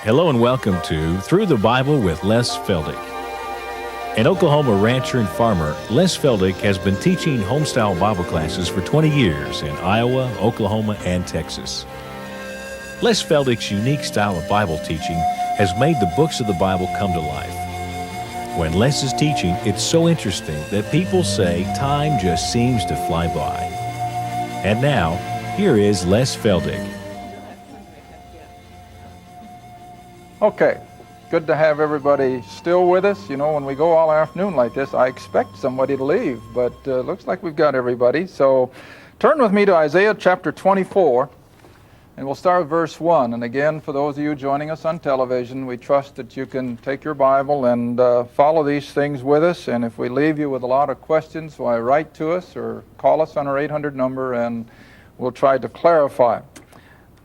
Hello and welcome to Through the Bible with Les Feldick. An Oklahoma rancher and farmer, Les Feldick has been teaching homestyle Bible classes for 20 years in Iowa, Oklahoma, and Texas. Les Feldick's unique style of Bible teaching has made the books of the Bible come to life. When Les is teaching, it's so interesting that people say time just seems to fly by. And now, here is Les Feldick. Okay, good to have everybody still with us. You know, when we go all afternoon like this, I expect somebody to leave, but looks like we've got everybody. So turn with me to Isaiah chapter 24, and we'll start with verse 1. And again, for those of you joining us on television, we trust that you can take your Bible and follow these things with us. And if we leave you with a lot of questions, why, write to us or call us on our 800 number, and we'll try to clarify.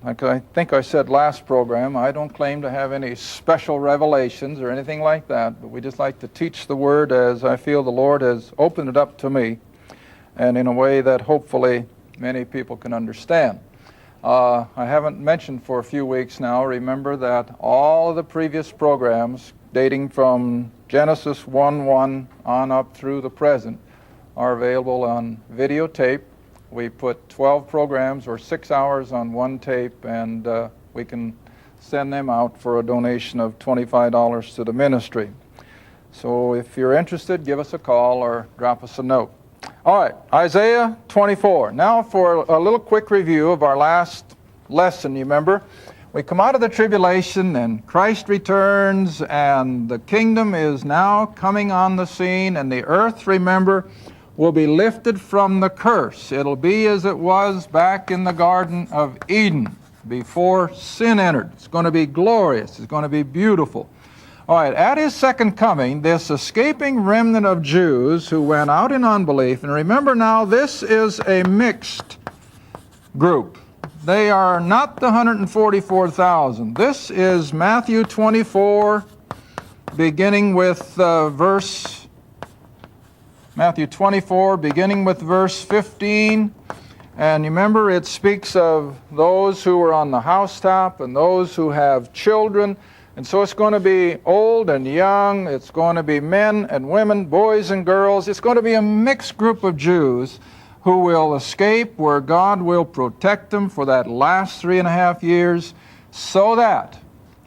Like I think I said last program, I don't claim to have any special revelations or anything like that, but we just like to teach the Word as I feel the Lord has opened it up to me, and in a way that hopefully many people can understand. I haven't mentioned for a few weeks now, remember that all of the previous programs dating from Genesis 1:1 on up through the present are available on videotape. We put 12 programs or 6 hours on one tape, and we can send them out for a donation of $25 to the ministry. So if you're interested, give us a call or drop us a note. All right, Isaiah 24. Now for a little quick review of our last lesson. You remember, we come out of the tribulation and Christ returns and the kingdom is now coming on the scene, and the earth, remember, will be lifted from the curse. It'll be as it was back in the Garden of Eden before sin entered. It's going to be glorious. It's going to be beautiful. All right, at his second coming, this escaping remnant of Jews who went out in unbelief, and remember now, this is a mixed group. They are not the 144,000. This is Matthew 24, beginning with Matthew 24, beginning with verse 15. And remember, it speaks of those who are on the housetop and those who have children. And so it's going to be old and young. It's going to be men and women, boys and girls. It's going to be a mixed group of Jews who will escape, where God will protect them for that last 3.5 years, so that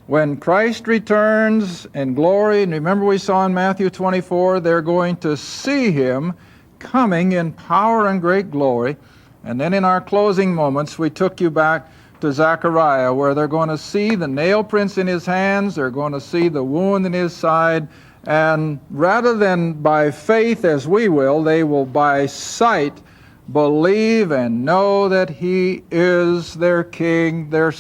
when Christ returns in glory, and remember we saw in Matthew 24, they're going to see Him coming in power and great glory. And then in our closing moments, we took you back to Zechariah, where they're going to see the nail prints in His hands, they're going to see the wound in His side, and rather than by faith as we will, they will by sight believe and know that He is their King, their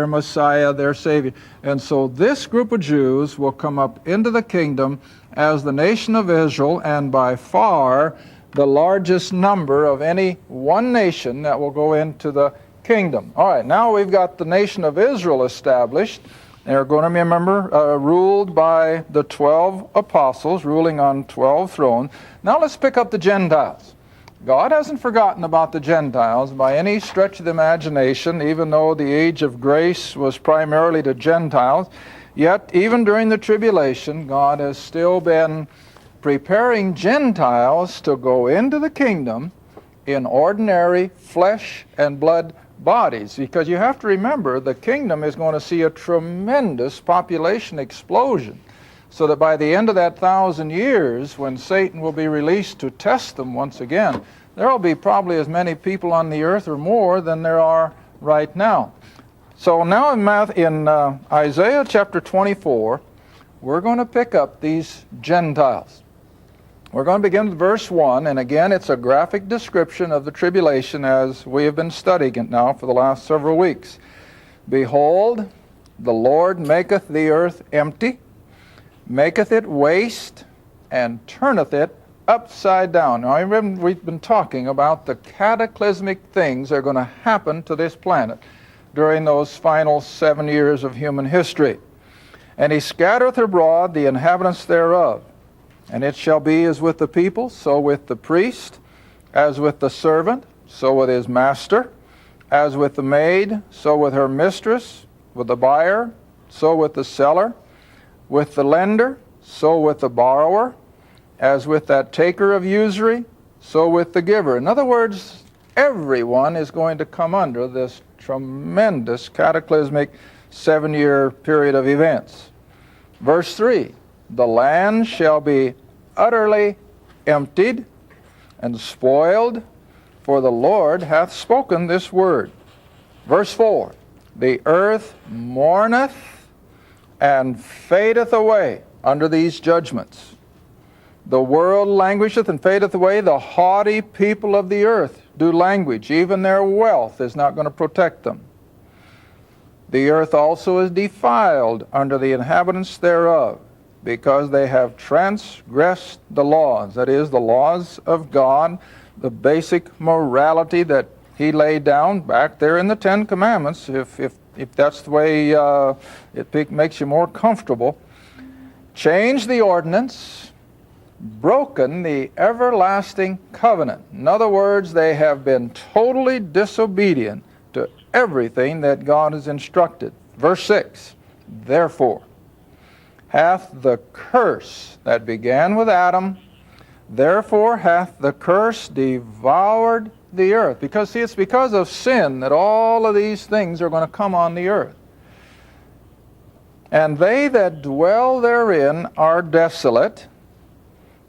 Messiah, their Savior. And so this group of Jews will come up into the kingdom as the nation of Israel, and by far the largest number of any one nation that will go into the kingdom. All right, now we've got the nation of Israel established. They're going to be, remember, ruled by the 12 apostles, ruling on 12 thrones. Now let's pick up the Gentiles. God hasn't forgotten about the Gentiles by any stretch of the imagination, even though the age of grace was primarily to Gentiles. Yet, even during the tribulation, God has still been preparing Gentiles to go into the kingdom in ordinary flesh and blood bodies. Because you have to remember, the kingdom is going to see a tremendous population explosion. So that by the end of that 1,000 years, when Satan will be released to test them once again, there will be probably as many people on the earth or more than there are right now. So now in Isaiah chapter 24, we're going to pick up these Gentiles. We're going to begin with verse 1, and again, it's a graphic description of the tribulation as we have been studying it now for the last several weeks. Behold, the Lord maketh the earth empty, maketh it waste, and turneth it upside down. Now, we've been talking about the cataclysmic things that are going to happen to this planet during those final 7 years of human history. And He scattereth abroad the inhabitants thereof. And it shall be as with the people, so with the priest, as with the servant, so with his master, as with the maid, so with her mistress, with the buyer, so with the seller, with the lender, so with the borrower, as with that taker of usury, so with the giver. In other words, everyone is going to come under this tremendous cataclysmic 7-year period of events. Verse 3, the land shall be utterly emptied and spoiled, for the Lord hath spoken this word. Verse 4, the earth mourneth and fadeth away under these judgments. The world languisheth and fadeth away. The haughty people of the earth do languish. Even their wealth is not going to protect them. The earth also is defiled under the inhabitants thereof, because they have transgressed the laws, that is, the laws of God, the basic morality that He laid down back there in the Ten Commandments, if that's the way it makes you more comfortable. Changed the ordinance, broken the everlasting covenant. In other words, they have been totally disobedient to everything that God has instructed. Verse 6, therefore hath the curse that began with Adam, therefore hath the curse devoured the earth. Because, see, it's because of sin that all of these things are going to come on the earth. And they that dwell therein are desolate.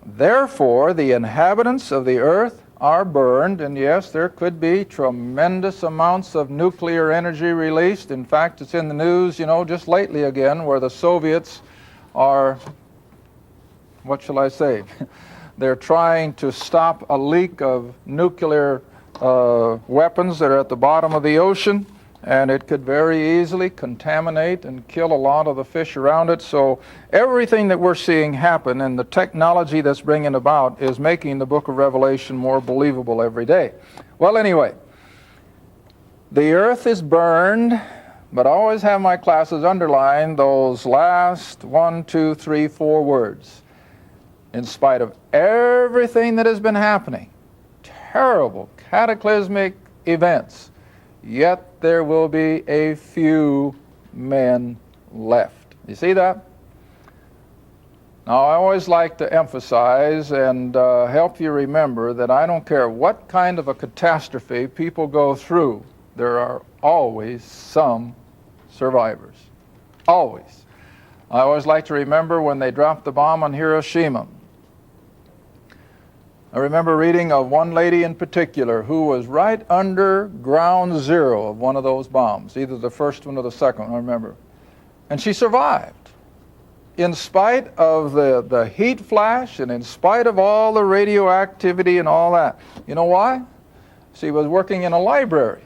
Therefore the inhabitants of the earth are burned. And yes, there could be tremendous amounts of nuclear energy released. In fact, it's in the news, just lately again, where the Soviets are, what shall I say? They're trying to stop a leak of nuclear weapons that are at the bottom of the ocean, and it could very easily contaminate and kill a lot of the fish around it. So everything that we're seeing happen and the technology that's bringing about is making the book of Revelation more believable every day. Well, anyway, the earth is burned, but I always have my classes underline those last 1, 2, 3, 4 words. In spite of everything that has been happening, terrible, cataclysmic events, yet there will be a few men left. You see that? Now, I always like to emphasize and help you remember that I don't care what kind of a catastrophe people go through, there are always some survivors. Always. I always like to remember when they dropped the bomb on Hiroshima. I remember reading of one lady in particular who was right under ground zero of one of those bombs, either the first one or the second one, I remember. And she survived. In spite of the heat flash and in spite of all the radioactivity and all that. You know why? She was working in a library.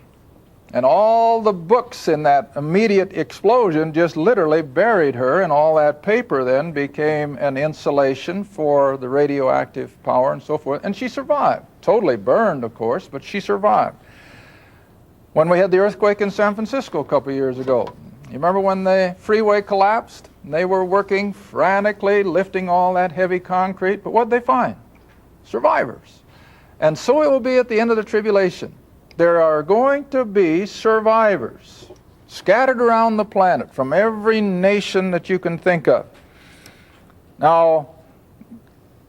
And all the books in that immediate explosion just literally buried her, and all that paper then became an insulation for the radioactive power and so forth. And she survived. Totally burned, of course, but she survived. When we had the earthquake in San Francisco a couple of years ago, you remember when the freeway collapsed? They were working frantically, lifting all that heavy concrete, but what did they find? Survivors. And so it will be at the end of the tribulation. There are going to be survivors scattered around the planet from every nation that you can think of. Now,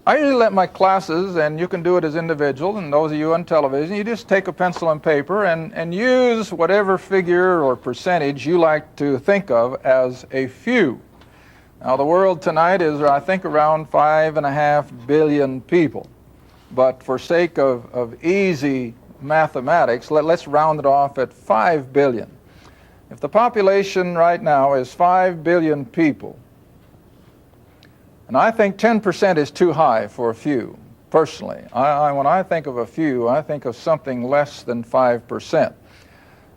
I usually let my classes, and you can do it as individual, and those of you on television, you just take a pencil and paper and use whatever figure or percentage you like to think of as a few. Now, the world tonight is, I think, around 5.5 billion people. But for sake of easy mathematics, let's round it off at 5 billion. If the population right now is 5 billion people, and I think 10% is too high for a few, personally. When I think of a few, I think of something less than 5%.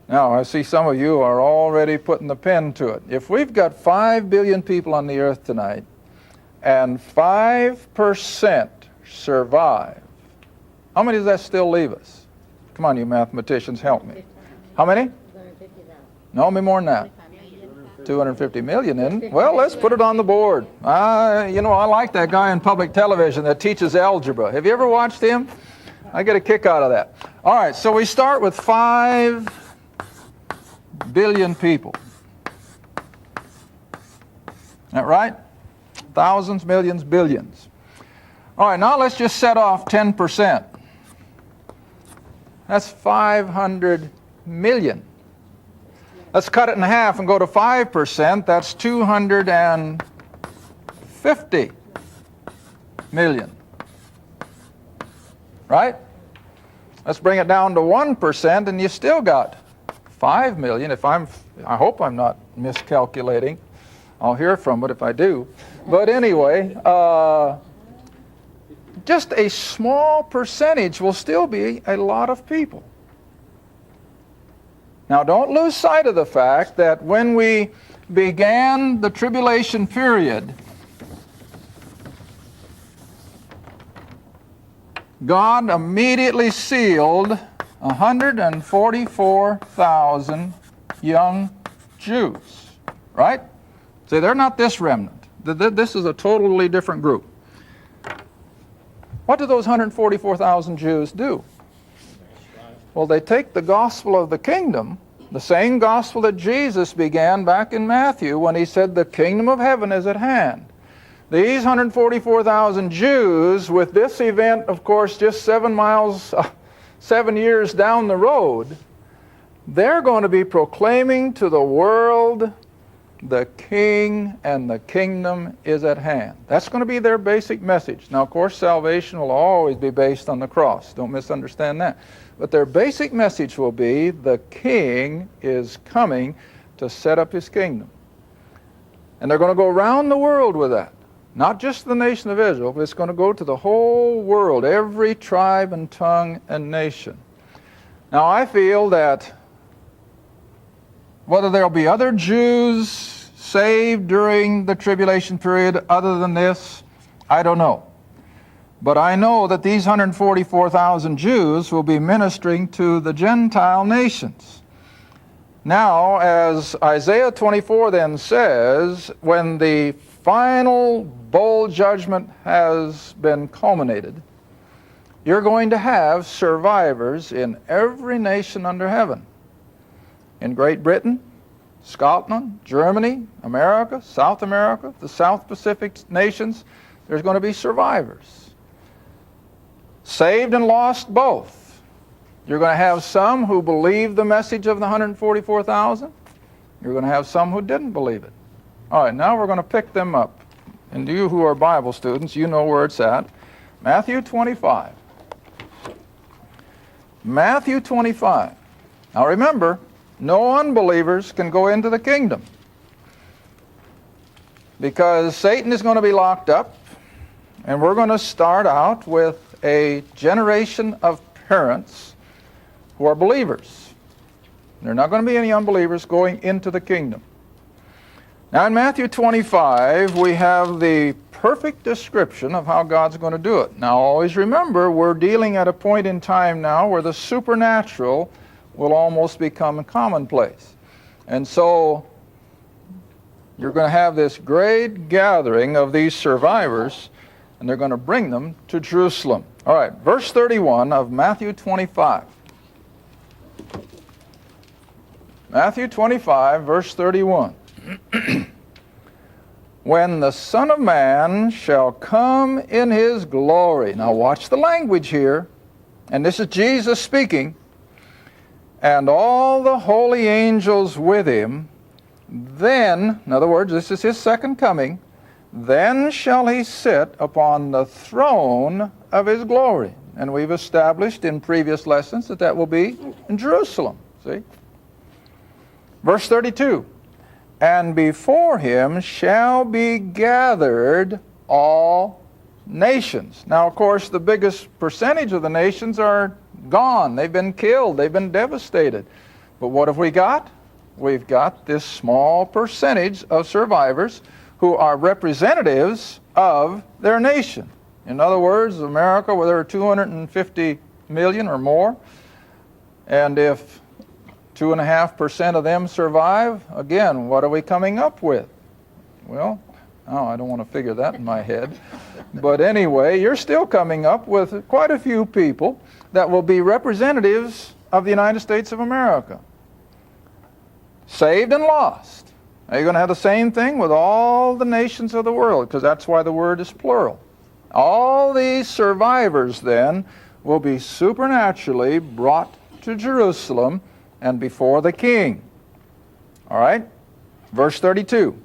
Now, I see some of you are already putting the pen to it. If we've got 5 billion people on the earth tonight, and 5% survive, how many does that still leave us? Come on, you mathematicians, help me. How many? No, me more than that. 250 million, isn't it? Well, let's put it on the board. I like that guy on public television that teaches algebra. Have you ever watched him? I get a kick out of that. All right, so we start with 5 billion people. that right? Thousands, millions, billions. All right, now let's just set off 10%. That's 500 million. Let's cut it in half and go to 5%. That's 250 million. Right? Let's bring it down to 1%, and you still got 5 million. I hope I'm not miscalculating. I'll hear from it if I do. But anyway, just a small percentage will still be a lot of people. Now, don't lose sight of the fact that when we began the tribulation period, God immediately sealed 144,000 young Jews, right? See, they're not this remnant. This is a totally different group. What do those 144,000 Jews do? Well, they take the gospel of the kingdom, the same gospel that Jesus began back in Matthew when he said the kingdom of heaven is at hand. These 144,000 Jews, with this event, of course, just 7 years down the road, they're going to be proclaiming to the world the king and the kingdom is at hand. That's going to be their basic message. Now, of course, salvation will always be based on the cross. Don't misunderstand that. But their basic message will be the king is coming to set up his kingdom. And they're going to go around the world with that. Not just the nation of Israel, but it's going to go to the whole world, every tribe and tongue and nation. Now, I feel that whether there'll be other Jews saved during the tribulation period other than this, I don't know. But I know that these 144,000 Jews will be ministering to the Gentile nations. Now, as Isaiah 24 then says, when the final bowl judgment has been culminated, you're going to have survivors in every nation under heaven. In Great Britain, Scotland, Germany, America, South America, the South Pacific nations, there's going to be survivors. Saved and lost both. You're going to have some who believe the message of the 144,000. You're going to have some who didn't believe it. All right, now we're going to pick them up. And you who are Bible students, you know where it's at. Matthew 25. Matthew 25. Now remember, no unbelievers can go into the kingdom, because Satan is going to be locked up, and we're going to start out with a generation of parents who are believers. There are not going to be any unbelievers going into the kingdom. Now in Matthew 25, we have the perfect description of how God's going to do it. Now always remember, we're dealing at a point in time now where the supernatural will almost become commonplace. And so you're going to have this great gathering of these survivors, and they're going to bring them to Jerusalem. All right, verse 31 of Matthew 25. Matthew 25, verse 31. When the Son of Man shall come in his glory. Now watch the language here. And this is Jesus speaking. And all the holy angels with him, then, in other words, this is his second coming, then shall he sit upon the throne of his glory. And we've established in previous lessons that that will be in Jerusalem. See? Verse 32. And before him shall be gathered all nations. Now, of course, the biggest percentage of the nations are gone. They've been killed. They've been devastated. But what have we got? We've got this small percentage of survivors who are representatives of their nation. In other words, America, where there are 250 million or more, and if 2.5% of them survive, again, what are we coming up with? Well, I don't want to figure that in my head. But anyway, you're still coming up with quite a few people that will be representatives of the United States of America. Saved and lost. Now you're going to have the same thing with all the nations of the world, because that's why the word is plural. All these survivors then will be supernaturally brought to Jerusalem and before the king. All right? Verse 32.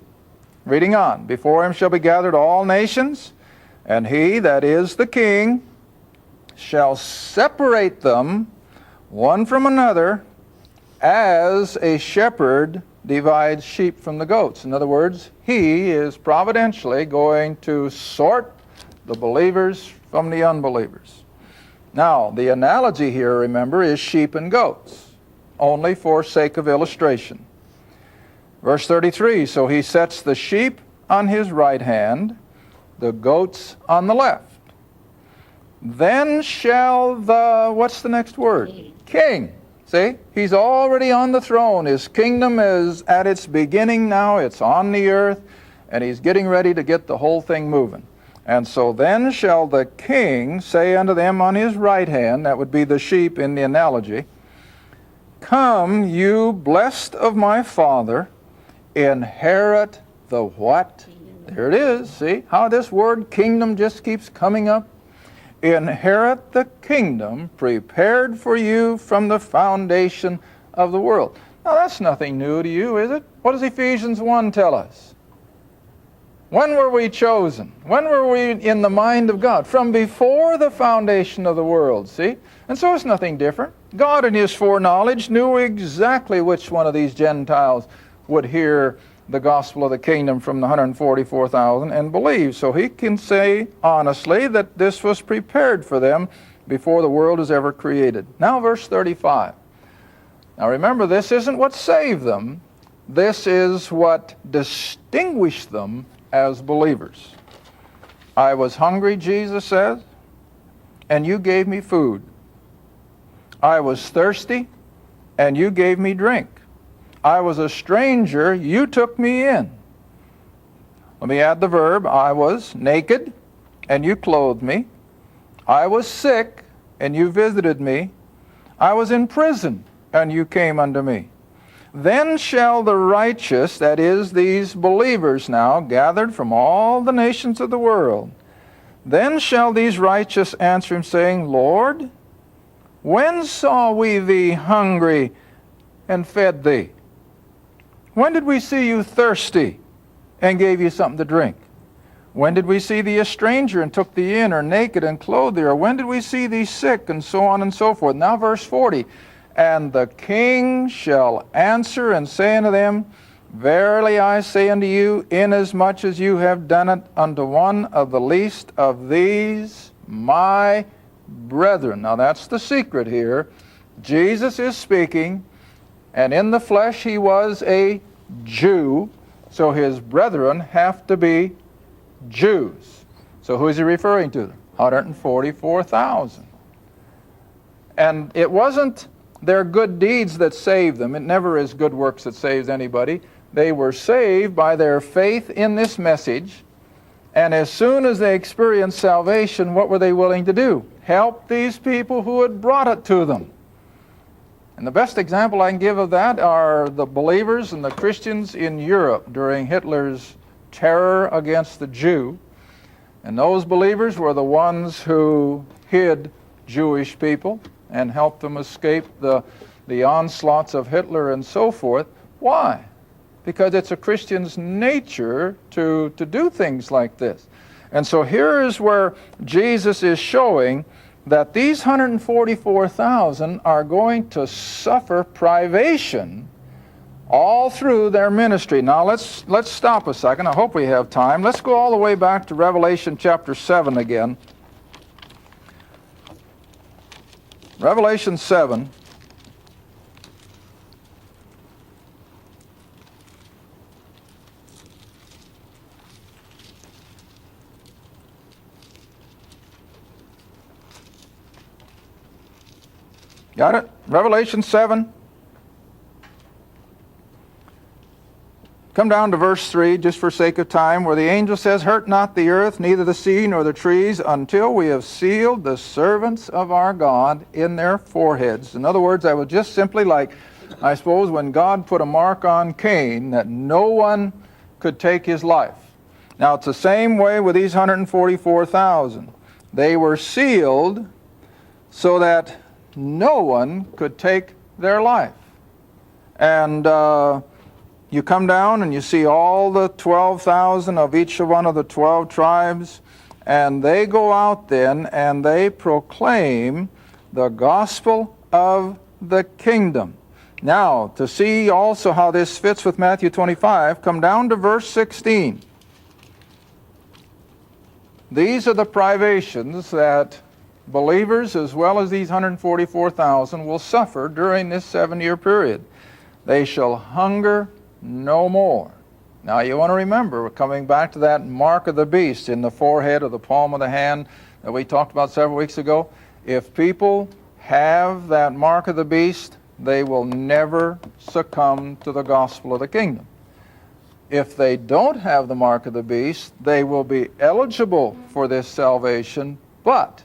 Reading on. Before him shall be gathered all nations, and he, that is the king, shall separate them one from another, as a shepherd divides sheep from the goats. In other words, he is providentially going to sort the believers from the unbelievers. Now, the analogy here, remember, is sheep and goats, only for sake of illustration. Verse 33, so he sets the sheep on his right hand, the goats on the left. Then shall the, what's the next word? King. See, he's already on the throne. His kingdom is at its beginning now. It's on the earth, and he's getting ready to get the whole thing moving. And so then shall the king say unto them on his right hand, that would be the sheep in the analogy, come, you blessed of my Father, inherit the what? There it is. See how this word kingdom just keeps coming up? Inherit the kingdom prepared for you from the foundation of the world. Now that's nothing new to you, is it? What does Ephesians 1 tell us? When were we chosen? When were we in the mind of God? From before the foundation of the world, see? And so it's nothing different. God in his foreknowledge knew exactly which one of these Gentiles would hear the gospel of the kingdom from the 144,000 and believe. So he can say honestly that this was prepared for them before the world was ever created. Now verse 35. Now remember, this isn't what saved them. This is what distinguished them as believers. I was hungry, Jesus says, and you gave me food. I was thirsty, and you gave me drink. I was a stranger, you took me in. Let me add the verb. I was naked, and you clothed me. I was sick, and you visited me. I was in prison, and you came unto me. Then shall the righteous, that is, these believers now, gathered from all the nations of the world, then shall these righteous answer him, saying, Lord, when saw we thee hungry and fed thee? When did we see you thirsty and gave you something to drink? When did we see thee a stranger and took thee in, or naked and clothed thee? Or when did we see thee sick, and so on and so forth? Now verse 40, and the king shall answer and say unto them, verily I say unto you, inasmuch as you have done it unto one of the least of these my brethren. Now that's the secret here. Jesus is speaking, and in the flesh he was a Jew, so his brethren have to be Jews. So who is he referring to? 144,000. And it wasn't their good deeds that saved them. It never is good works that saves anybody. They were saved by their faith in this message, and as soon as they experienced salvation, what were they willing to do? Help these people who had brought it to them. And the best example I can give of that are the believers and the Christians in Europe during Hitler's terror against the Jew. And those believers were the ones who hid Jewish people and helped them escape the onslaughts of Hitler and so forth. Why? Because it's a Christian's nature to do things like this. And so here is where Jesus is showing that these 144,000 are going to suffer privation all through their ministry. Now let's stop a second. I hope we have time. Let's go all the way back to Revelation chapter 7 again. Revelation 7. Got it? Revelation 7. Come down to verse 3, just for sake of time, where the angel says, hurt not the earth, neither the sea, nor the trees, until we have sealed the servants of our God in their foreheads. In other words, I would just simply like I suppose, when God put a mark on Cain that no one could take his life. Now, it's the same way with these 144,000. They were sealed so that no one could take their life. And you come down and you see all the 12,000 of each one of the 12 tribes, and they go out then and they proclaim the gospel of the kingdom. Now, to see also how this fits with Matthew 25, come down to verse 16. These are the privations that believers, as well as these 144,000, will suffer during this 7-year period. They shall hunger no more. Now, you want to remember, we're coming back to that mark of the beast in the forehead or the palm of the hand that we talked about several weeks ago. If people have that mark of the beast, they will never succumb to the gospel of the kingdom. If they don't have the mark of the beast, they will be eligible for this salvation, but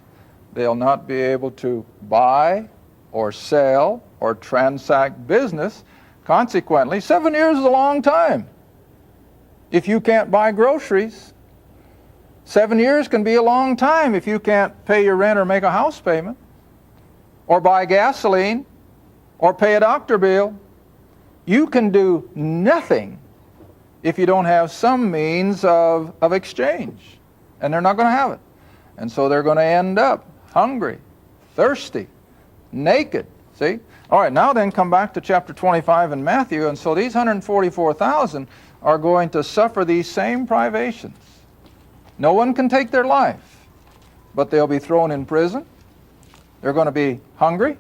they'll not be able to buy or sell or transact business. Consequently, 7 years is a long time. If you can't buy groceries, 7 years can be a long time if you can't pay your rent or make a house payment, or buy gasoline, or pay a doctor bill. You can do nothing if you don't have some means of exchange. And they're not going to have it. And so they're going to end up hungry, thirsty, naked. See? All right, now then come back to chapter 25 in Matthew. And so these 144,000 are going to suffer these same privations. No one can take their life, but they'll be thrown in prison. They're going to be hungry.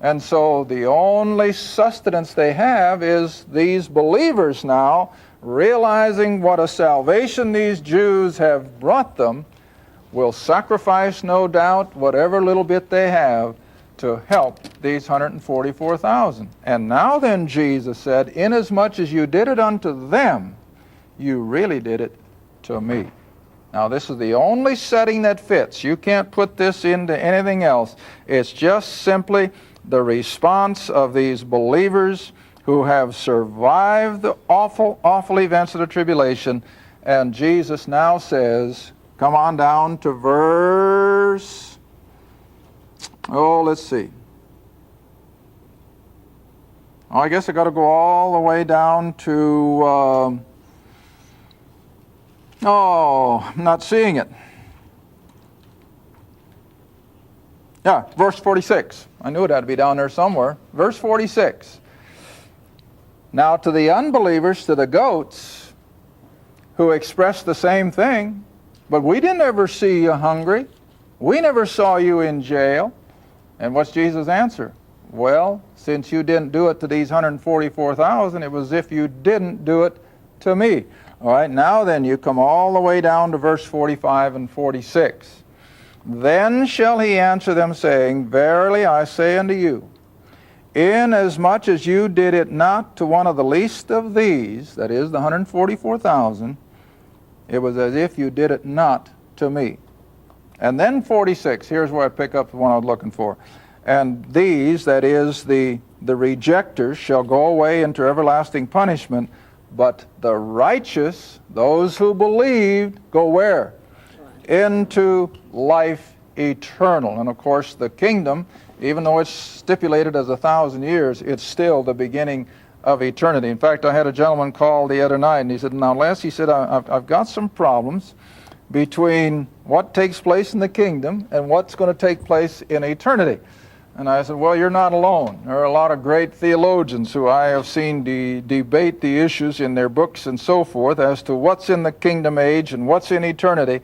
And so the only sustenance they have is these believers now, realizing what a salvation these Jews have brought them, will sacrifice, no doubt, whatever little bit they have to help these 144,000. And now then, Jesus said, inasmuch as you did it unto them, you really did it to me. Now, this is the only setting that fits. You can't put this into anything else. It's just simply the response of these believers who have survived the awful, awful events of the tribulation. And Jesus now says, come on down to verse, let's see. I guess I got to go all the way down to, I'm not seeing it. Yeah, verse 46. I knew it had to be down there somewhere. Verse 46. Now to the unbelievers, to the goats, who expressed the same thing, but we didn't ever see you hungry. We never saw you in jail. And what's Jesus' answer? Well, since you didn't do it to these 144,000, it was as if you didn't do it to me. All right, now then you come all the way down to verse 45 and 46. Then shall he answer them, saying, verily I say unto you, inasmuch as you did it not to one of the least of these, that is the 144,000, it was as if you did it not to me. And then 46, here's where I pick up the one I was looking for. And these, that is the rejectors, shall go away into everlasting punishment, but the righteous, those who believed, go where? Into life eternal. And of course the kingdom, even though it's stipulated as 1,000 years, it's still the beginning of eternity. In fact, I had a gentleman call the other night and he said, now Les, he said, I've got some problems between what takes place in the kingdom and what's going to take place in eternity. And I said, well, you're not alone. There are a lot of great theologians who I have seen debate the issues in their books and so forth as to what's in the kingdom age and what's in eternity.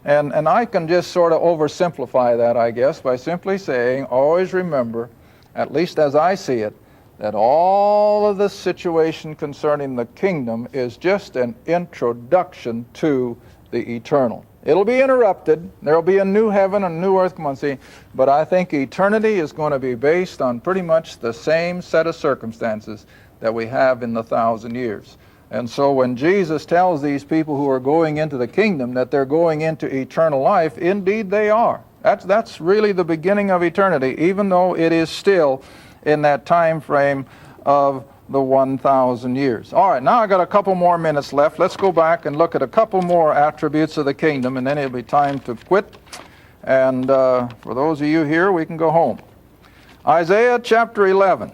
And I can just sort of oversimplify that, I guess, by simply saying, always remember, at least as I see it, that all of the situation concerning the kingdom is just an introduction to the eternal. It'll be interrupted. There'll be a new heaven and a new earth, come on, see. But I think eternity is going to be based on pretty much the same set of circumstances that we have in the 1,000 years. And so when Jesus tells these people who are going into the kingdom that they're going into eternal life, indeed they are. That's really the beginning of eternity, even though it is still in that time frame of the 1,000 years. All right, now I got a couple more minutes left. Let's go back and look at a couple more attributes of the kingdom, and then it'll be time to quit. And for those of you here, we can go home. Isaiah chapter 11.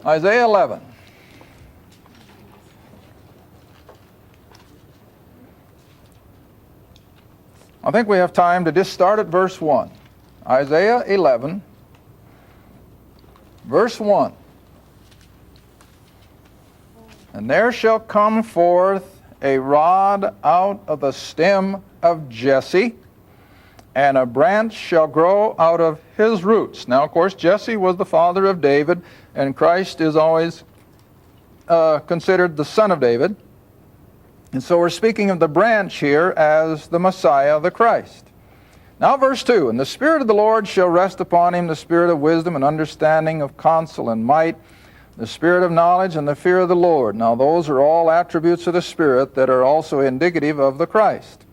Isaiah 11. I think we have time to just start at verse 1. Isaiah 11, verse 1. And there shall come forth a rod out of the stem of Jesse, and a branch shall grow out of his roots. Now, of course, Jesse was the father of David, and Christ is always considered the son of David. And so we're speaking of the branch here as the Messiah, the Christ. Now verse 2, and the Spirit of the Lord shall rest upon him, the Spirit of wisdom and understanding, of counsel and might, the Spirit of knowledge and the fear of the Lord. Now those are all attributes of the Spirit that are also indicative of the Christ.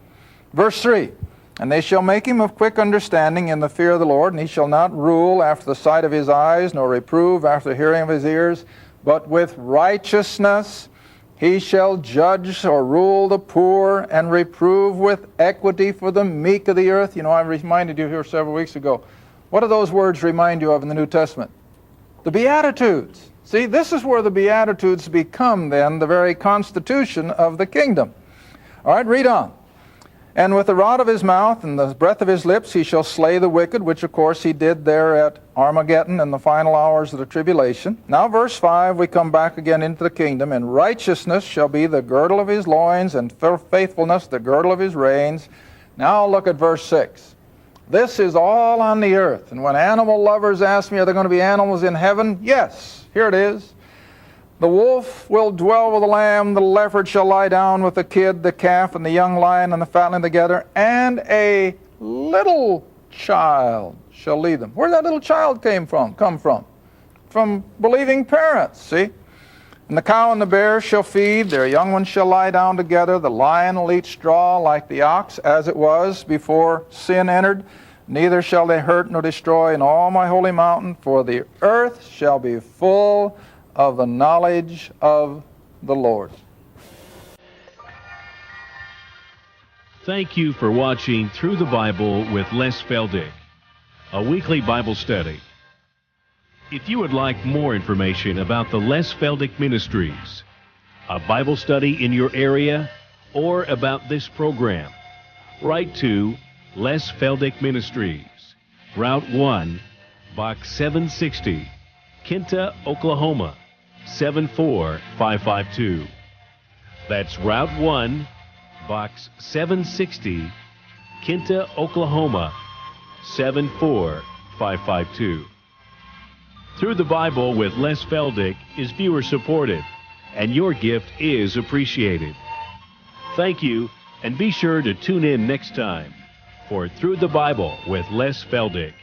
Verse 3, and they shall make him of quick understanding in the fear of the Lord, and he shall not rule after the sight of his eyes, nor reprove after the hearing of his ears, but with righteousness he shall judge or rule the poor, and reprove with equity for the meek of the earth. You know, I reminded you here several weeks ago. What do those words remind you of in the New Testament? The Beatitudes. See, this is where the Beatitudes become then the very constitution of the kingdom. All right, read on. And with the rod of his mouth and the breath of his lips he shall slay the wicked, which of course he did there at Armageddon in the final hours of the tribulation. Now verse 5, we come back again into the kingdom. And righteousness shall be the girdle of his loins, and faithfulness the girdle of his reins. Now look at verse 6. This is all on the earth. And when animal lovers ask me, are there going to be animals in heaven? Yes, here it is. The wolf will dwell with the lamb, the leopard shall lie down with the kid, the calf, and the young lion and the fatling together, and a little child shall lead them. Where did that little child come from? From believing parents, see? And the cow and the bear shall feed, their young ones shall lie down together, the lion will eat straw like the ox, as it was before sin entered. Neither shall they hurt nor destroy in all my holy mountain, for the earth shall be full of the knowledge of the Lord. Thank you for watching Through the Bible with Les Feldick, a weekly Bible study. If you would like more information about the Les Feldick Ministries, a Bible study in your area, or about this program, write to Les Feldick Ministries, Route 1, Box 760, Kinta, Oklahoma, 74552. That's Route 1, Box 760, Kinta, Oklahoma, 74552. Through the Bible with Les Feldick is viewer supported, and your gift is appreciated. Thank you, and be sure to tune in next time for Through the Bible with Les Feldick.